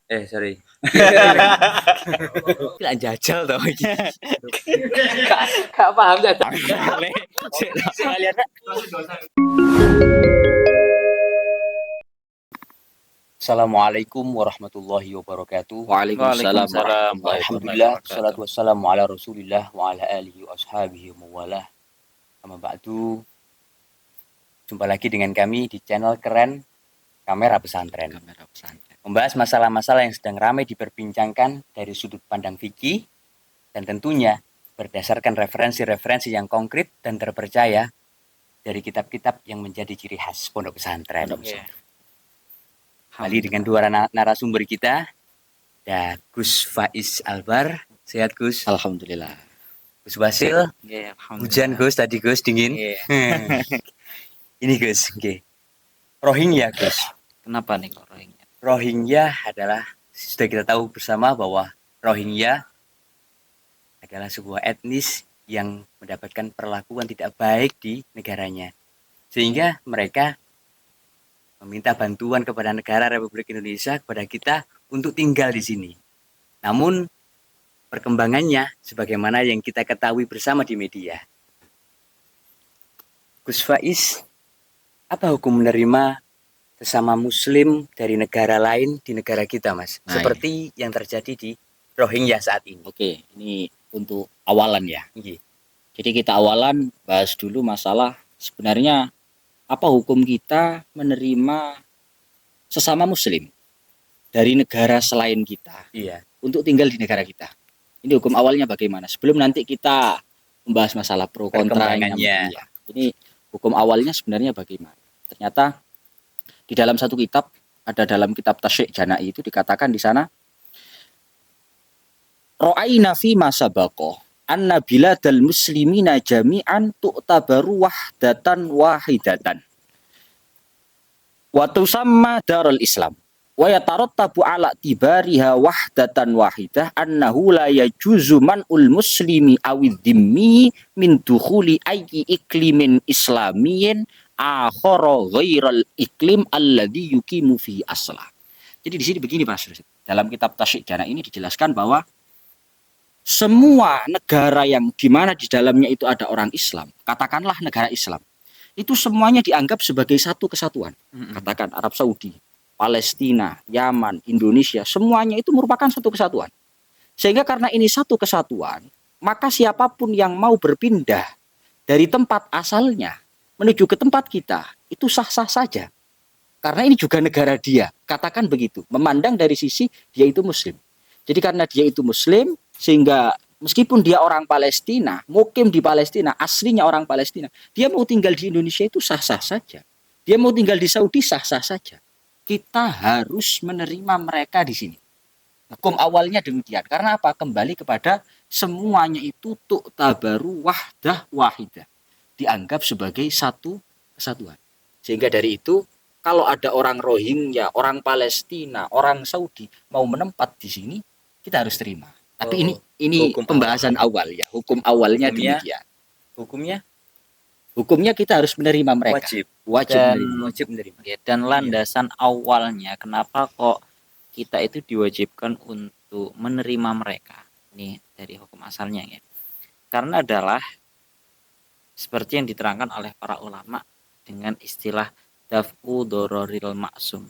Sorry. Gak jajal tau iki. Gak paham jajal. Assalamualaikum warahmatullahi wabarakatuh. Waalaikumsalam warahmatullahi Alhamdulillah, wabarakatuh. salatu wassalamu ala rasulillah wa ala alihi wa ashabihi wa mawalah. Amma ba'du. Jumpa lagi dengan kami di channel keren Kamera Pesantren. Membahas masalah-masalah yang sedang ramai diperbincangkan dari sudut pandang fikih dan tentunya berdasarkan referensi-referensi yang konkret dan terpercaya dari kitab-kitab yang menjadi ciri khas pondok pesantren. Kembali dengan dua narasumber kita, ada Gus Faiz Albar. Sehat Gus? Alhamdulillah. Gus Basil. Hujan Gus, tadi Gus dingin. Ini Gus, Rohingya Gus. Kenapa nih kok Rohingya? Rohingya adalah, sudah kita tahu bersama bahwa Rohingya adalah sebuah etnis yang mendapatkan perlakuan tidak baik di negaranya. Sehingga mereka meminta bantuan kepada negara Republik Indonesia, kepada kita untuk tinggal di sini. Namun perkembangannya sebagaimana yang kita ketahui bersama di media. Gus Faiz, apa hukum menerima sesama muslim dari negara lain di negara kita, Mas? Seperti yang terjadi di Rohingya saat ini. Oke, ini untuk awalan ya. Jadi kita awalan bahas dulu masalah sebenarnya apa hukum kita menerima sesama muslim dari negara selain kita untuk tinggal di negara kita. Ini hukum awalnya bagaimana? Sebelum nanti kita membahas masalah pro kontranya. Ini hukum awalnya sebenarnya bagaimana? Ternyata di dalam satu kitab, ada dalam kitab Tasyik Jana'i itu dikatakan di sana, Ra'ayna fi ma sabaqa anna biladal muslimina jami'an tu'tabaru wahdatan wahidatan wa tusamma darul islam wa yatarattabu ala tibariha wahdatan wahidah annahu la yajuzu man'ul muslimi awid dhimmi min dukhuli ayyi iklimin islamiyyin akhara ghairal iklim alladhi yukimu fi aslah. Jadi di sini begini Mas, dalam kitab Tasyik Jana ini dijelaskan bahwa semua negara yang di mana di dalamnya itu ada orang Islam, katakanlah negara Islam, itu semuanya dianggap sebagai satu kesatuan. Katakan Arab Saudi, Palestina, Yaman, Indonesia, semuanya itu merupakan satu kesatuan. Sehingga karena ini satu kesatuan, maka siapapun yang mau berpindah dari tempat asalnya menuju ke tempat kita, itu sah-sah saja. Karena ini juga negara dia, katakan begitu, memandang dari sisi dia itu muslim. Jadi karena dia itu muslim, sehingga meskipun dia orang Palestina, mukim di Palestina, aslinya orang Palestina, dia mau tinggal di Indonesia itu sah-sah saja. Dia mau tinggal di Saudi sah-sah saja. Kita harus menerima mereka di sini. Hukum awalnya demikian. Karena apa? Kembali kepada semuanya itu tu'tabaru wahdah wahidah. Dianggap sebagai satu kesatuan. Sehingga dari itu, kalau ada orang Rohingya, orang Palestina, orang Saudi mau menempat di sini, kita harus terima. Tapi ini pembahasan awal ya. Hukum awalnya demikian. Hukumnya kita harus menerima mereka. Wajib menerima. Ya, dan landasan awalnya kenapa kok kita itu diwajibkan untuk menerima mereka. Ini dari hukum asalnya ya. Karena adalah seperti yang diterangkan oleh para ulama dengan istilah daf'u dororil maksum.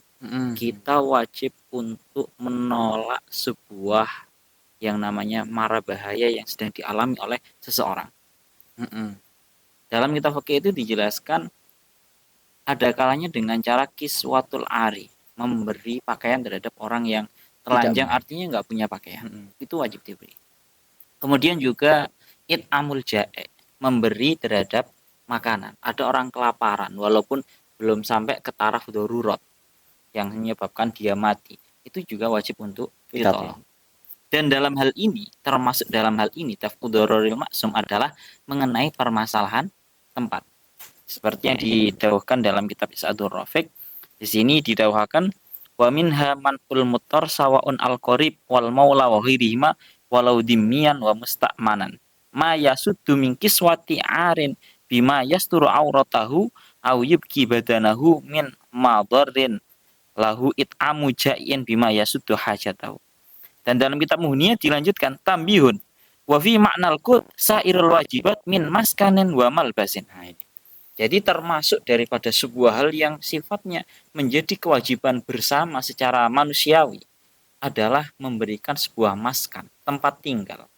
Kita wajib untuk menolak sebuah yang namanya mara bahaya yang sedang dialami oleh seseorang. Dalam kitab fikih itu dijelaskan ada kalanya dengan cara kiswatul ari, memberi pakaian terhadap orang yang telanjang, artinya nggak punya pakaian. Itu wajib diberi. Kemudian juga it'amul ja'i, memberi terhadap makanan. Ada orang kelaparan walaupun belum sampai ke taraf darurat yang menyebabkan dia mati, itu juga wajib untuk ditolong. Dan dalam hal ini, termasuk dalam hal ini daf'u dororil maksum adalah mengenai permasalahan tempat. Seperti yang didawahkan dalam kitab Isadur Rafiq, di sini didawahkan wa minha man'ul muttar sawaun al-qarib wal maula wa ghairihima walau dimmiyan wa musta'manan ma yasuddu min kiswati arin bima yasturu auratahu au yubki badanahu min madarrin lahu it'amu ja'in bima yasuddu hajatahu. Dan dalam kitab Muhniyah dilanjutkan tambihun wa fi ma'nal qut sairul wajibat min maskanin wa malbasin. Nah, ini. Jadi termasuk daripada sebuah hal yang sifatnya menjadi kewajiban bersama secara manusiawi adalah memberikan sebuah maskan, tempat tinggal.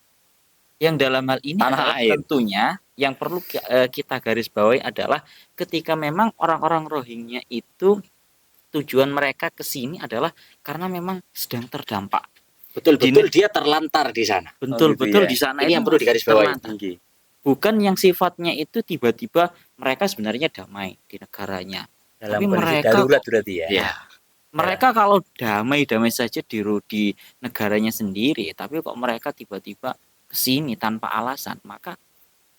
Yang dalam hal ini adalah tentunya yang perlu kita garis bawahi adalah ketika memang orang-orang Rohingya itu tujuan mereka ke sini adalah karena memang sedang terdampak. Betul-betul dia terlantar di sana. Betul-betul ya. di sana Ini yang perlu digarisbawahi. Bukan yang sifatnya itu tiba-tiba mereka sebenarnya damai di negaranya. Dalam Tapi kondisi mereka darurat berarti ya. Ya. Mereka kalau damai-damai saja di negaranya sendiri, tapi kok mereka tiba-tiba ke sini tanpa alasan, maka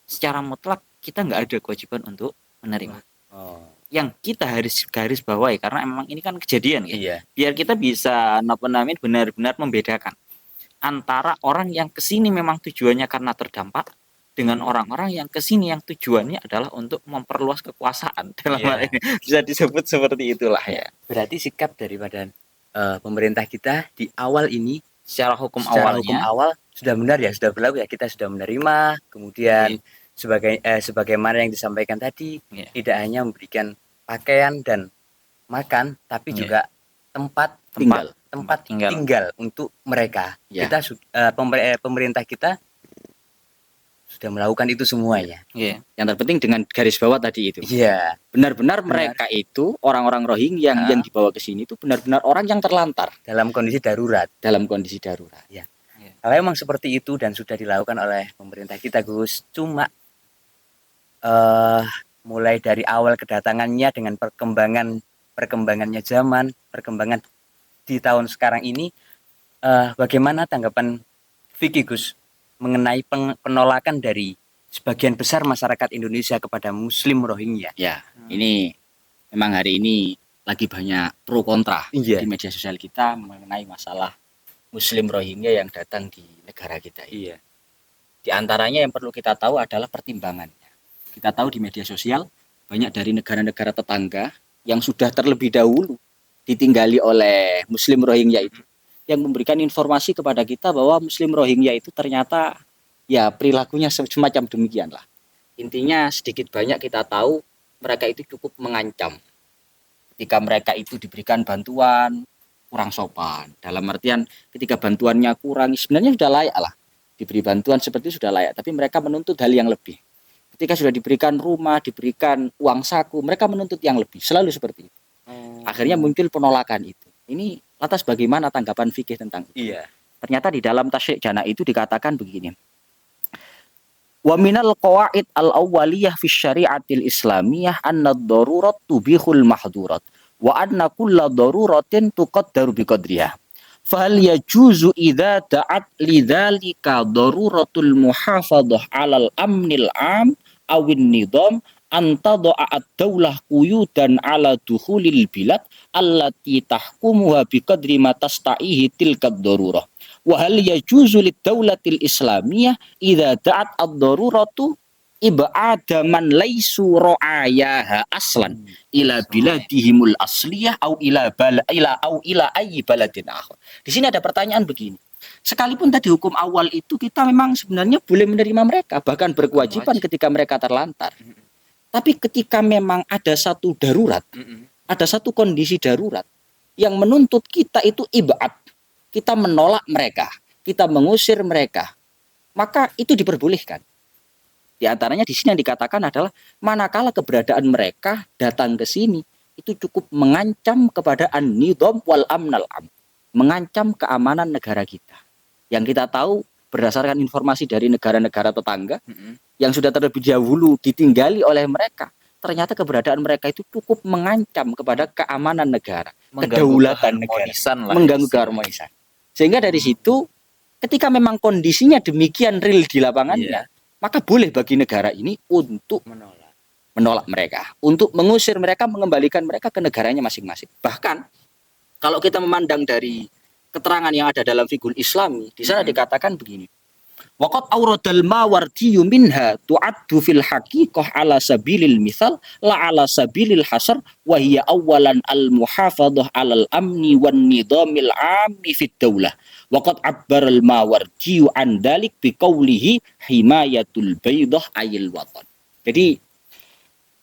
secara mutlak kita nggak ada kewajiban untuk menerima. Yang kita harus garis bawahi karena memang ini kan kejadian ya. Iya. Biar kita bisa benar-benar membedakan antara orang yang kesini memang tujuannya karena terdampak dengan orang-orang yang kesini yang tujuannya adalah untuk memperluas kekuasaan dalam hal ini bisa disebut seperti itulah ya. Berarti sikap daripada pemerintah kita di awal ini Secara hukum awal sudah benar ya, sudah berlaku ya, kita sudah menerima, kemudian sebagaimana yang disampaikan tadi, tidak hanya memberikan pakaian dan makan, tapi juga tempat tinggal untuk mereka. Kita pemerintah kita sudah melakukan itu semuanya. Yang terpenting dengan garis bawah tadi itu. Benar-benar mereka itu orang-orang Rohingya yang dibawa ke sini itu benar-benar orang yang terlantar dalam kondisi darurat. Ya. Kalau memang seperti itu dan sudah dilakukan oleh pemerintah kita, Gus, cuma mulai dari awal kedatangannya dengan perkembangannya zaman, perkembangan di tahun sekarang ini, bagaimana tanggapan Vicky, Gus, mengenai penolakan dari sebagian besar masyarakat Indonesia kepada Muslim Rohingya? Ya, ini memang hari ini lagi banyak pro kontra di media sosial kita mengenai masalah Muslim Rohingya yang datang di negara kita. Di antaranya yang perlu kita tahu adalah pertimbangannya. Kita tahu di media sosial banyak dari negara-negara tetangga yang sudah terlebih dahulu ditinggali oleh Muslim Rohingya itu, yang memberikan informasi kepada kita bahwa Muslim Rohingya itu ternyata ya perilakunya semacam demikian lah. Intinya sedikit banyak kita tahu mereka itu cukup mengancam. Ketika mereka itu diberikan bantuan kurang sopan. Dalam artian ketika bantuannya kurang, sebenarnya sudah layak lah. Diberi bantuan seperti itu sudah layak, tapi mereka menuntut hal yang lebih. Ketika sudah diberikan rumah, diberikan uang saku, mereka menuntut yang lebih. Selalu seperti itu. Akhirnya muncul penolakan itu. Ini lantas bagaimana tanggapan fikih tentang itu? Ternyata di dalam Tasyrik Jana itu dikatakan begini. Wa minal qawaid al-awwaliyah fi syari'atil islamiyah anna ad-darurat tubihul mahdurat wa anna kulla daruratin tuqaddaru biqadriha. Fa hal yajuzu idza da'at lidzalika daruratul muhafadhah 'alal amnil 'am awin nidam antadha'a ad-daulah quyudan 'ala dukhulil bilad allati tahkumuha biqadri ma tasta'ihi tilkad darurah. Wa hal yajuzu lid-daulatil islamiyah idza da'at ad-daruratu ib'ada man laisu ra'ayaha aslan ila biladihimul asliyah au ila ayyi baladin akhar. Di sini ada pertanyaan begini. Sekalipun tadi hukum awal itu kita memang sebenarnya boleh menerima mereka, bahkan berkewajiban ketika mereka terlantar. Tapi ketika memang ada satu darurat, ada satu kondisi darurat yang menuntut kita itu ibad, kita menolak mereka, kita mengusir mereka, maka itu diperbolehkan. Di antaranya di sini yang dikatakan adalah manakala keberadaan mereka datang ke sini itu cukup mengancam kepada an-nidham wal amnal am, mengancam keamanan negara kita. Yang kita tahu berdasarkan informasi dari negara-negara tetangga yang sudah terlebih dahulu ditinggali oleh mereka, ternyata keberadaan mereka itu cukup mengancam kepada keamanan negara, kedaulatan negara, mengganggu keharmonisan. Sehingga dari situ ketika memang kondisinya demikian real di lapangannya, maka boleh bagi negara ini untuk menolak mereka, untuk mengusir mereka, mengembalikan mereka ke negaranya masing-masing. Bahkan kalau kita memandang dari keterangan yang ada dalam fikih Islami, di sana dikatakan begini. Waqad auradal mawardi minha tu'addu fil haqiqah ala sabilil mithal la ala sabilil hasar wa hiya awalan al muhafadhah alal amni wan nidamil ammi fid daulah. Waqad abbara al mawardi an dalik biqaulihi himayatul baydah ayil watan. Jadi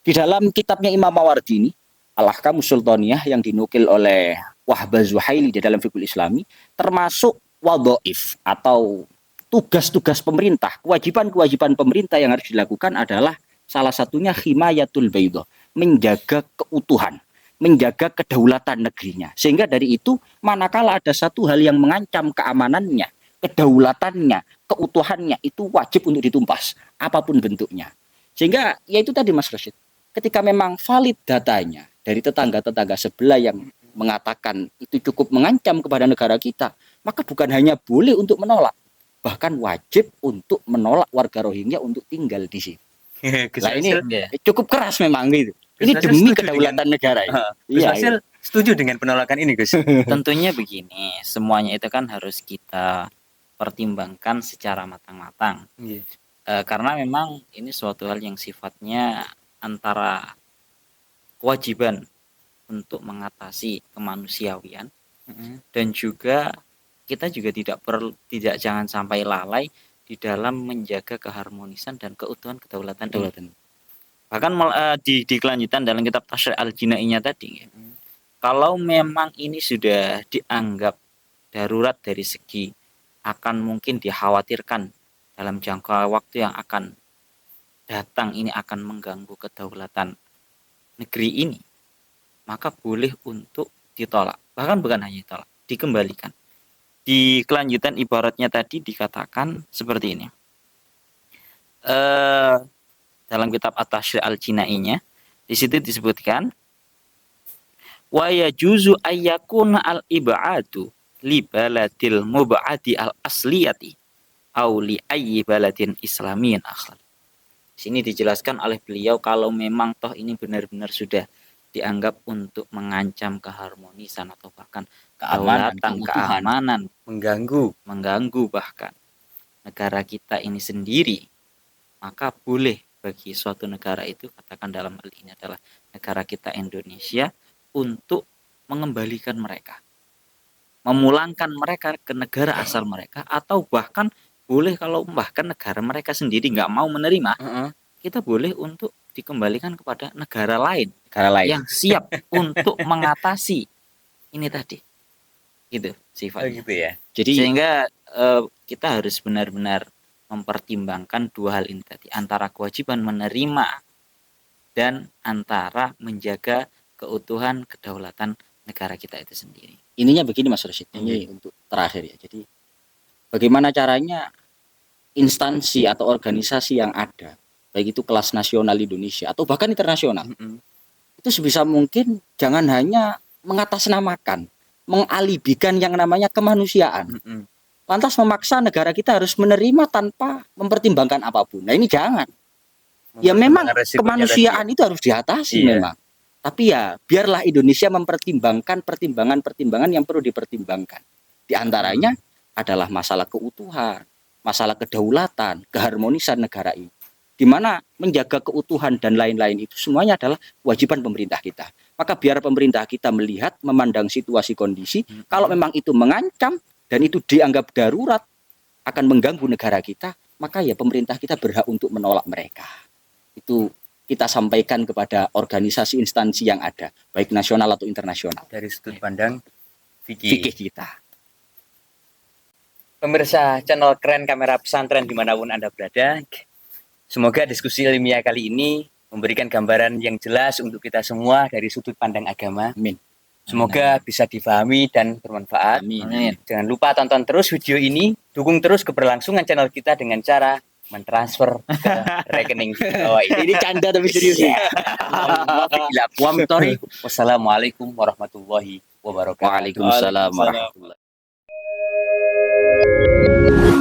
di dalam kitabnya Imam Mawardi ini Al-Ahkamus Sultaniyah yang dinukil oleh Wahbah Zuhaili di dalam Fiqhul Islami termasuk wadhaif atau tugas-tugas pemerintah, kewajiban-kewajiban pemerintah yang harus dilakukan adalah salah satunya himayatul baydah, menjaga keutuhan, menjaga kedaulatan negerinya. Sehingga dari itu manakala ada satu hal yang mengancam keamanannya, kedaulatannya, keutuhannya itu wajib untuk ditumpas apapun bentuknya. Sehingga ya itu tadi Mas Rashid, ketika memang valid datanya dari tetangga-tetangga sebelah yang mengatakan itu cukup mengancam kepada negara kita, maka bukan hanya boleh untuk menolak, bahkan wajib untuk menolak warga Rohingya untuk tinggal di sini. Nah ini cukup keras memang gitu. Ini demi kedaulatan negara. Gus Hasil setuju dengan penolakan ini, Gus? Tentunya begini, semuanya itu kan harus kita pertimbangkan secara matang-matang. Karena memang ini suatu hal yang sifatnya antara kewajiban untuk mengatasi kemanusiawian dan juga kita juga tidak jangan sampai lalai di dalam menjaga keharmonisan dan keutuhan kedaulatan. Bahkan di kelanjutan dalam kitab Tasyri' al-Jinainya tadi, kalau memang ini sudah dianggap darurat dari segi akan mungkin dikhawatirkan dalam jangka waktu yang akan datang ini akan mengganggu kedaulatan negeri ini, maka boleh untuk ditolak. Bahkan bukan hanya ditolak, dikembalikan. Di kelanjutan ibaratnya tadi dikatakan seperti ini. Dalam kitab At-Tasyri' al-Jinainya, di situ disebutkan wa yajuzu ayyakuna al-ib'adu li baladil mub'adi al-asliyati au li ayyi baladin islamiyin akhar. Sini dijelaskan oleh beliau kalau memang toh ini benar-benar sudah dianggap untuk mengancam keharmonisan atau bahkan kedaulatan, keamanan, mengganggu bahkan negara kita ini sendiri, maka boleh bagi suatu negara itu, katakan dalam hal ini adalah negara kita Indonesia, untuk mengembalikan mereka, memulangkan mereka ke negara asal mereka, atau bahkan boleh kalau bahkan negara mereka sendiri nggak mau menerima, kita boleh untuk dikembalikan kepada negara lain yang siap untuk mengatasi ini tadi, gitu sifatnya. Gitu ya. Jadi sehingga kita harus benar-benar mempertimbangkan dua hal ini tadi, antara kewajiban menerima dan antara menjaga keutuhan kedaulatan negara kita itu sendiri. Ininya begini Mas Rashid, ini untuk terakhir ya. Jadi bagaimana caranya instansi atau organisasi yang ada, baik itu kelas nasional Indonesia atau bahkan internasional, itu sebisa mungkin jangan hanya mengatasnamakan, mengalibikan yang namanya kemanusiaan. Lantas memaksa negara kita harus menerima tanpa mempertimbangkan apapun. Nah ini jangan. Ya memang kemanusiaan itu harus diatasi memang. Tapi ya biarlah Indonesia mempertimbangkan pertimbangan-pertimbangan yang perlu dipertimbangkan. Di antaranya adalah masalah keutuhan, masalah kedaulatan, keharmonisan negara ini. Di mana menjaga keutuhan dan lain-lain itu semuanya adalah kewajiban pemerintah kita. Maka biar pemerintah kita melihat, memandang situasi kondisi, kalau memang itu mengancam dan itu dianggap darurat akan mengganggu negara kita, maka ya pemerintah kita berhak untuk menolak mereka. Itu kita sampaikan kepada organisasi instansi yang ada, baik nasional atau internasional. Dari sudut pandang fikih kita. Pemirsa channel Keren Kamera Pesantren dimanapun Anda berada, semoga diskusi ilmiah kali ini memberikan gambaran yang jelas untuk kita semua dari sudut pandang agama. Amin. Semoga bisa difahami dan bermanfaat. Amin. Jangan lupa tonton terus video ini, dukung terus keberlangsungan channel kita dengan cara mentransfer ke rekening. Oh, ini canda tapi serius ya. Wassalamualaikum warahmatullahi wabarakatuh. Waalaikumsalam warahmatullahi wabarakatuh.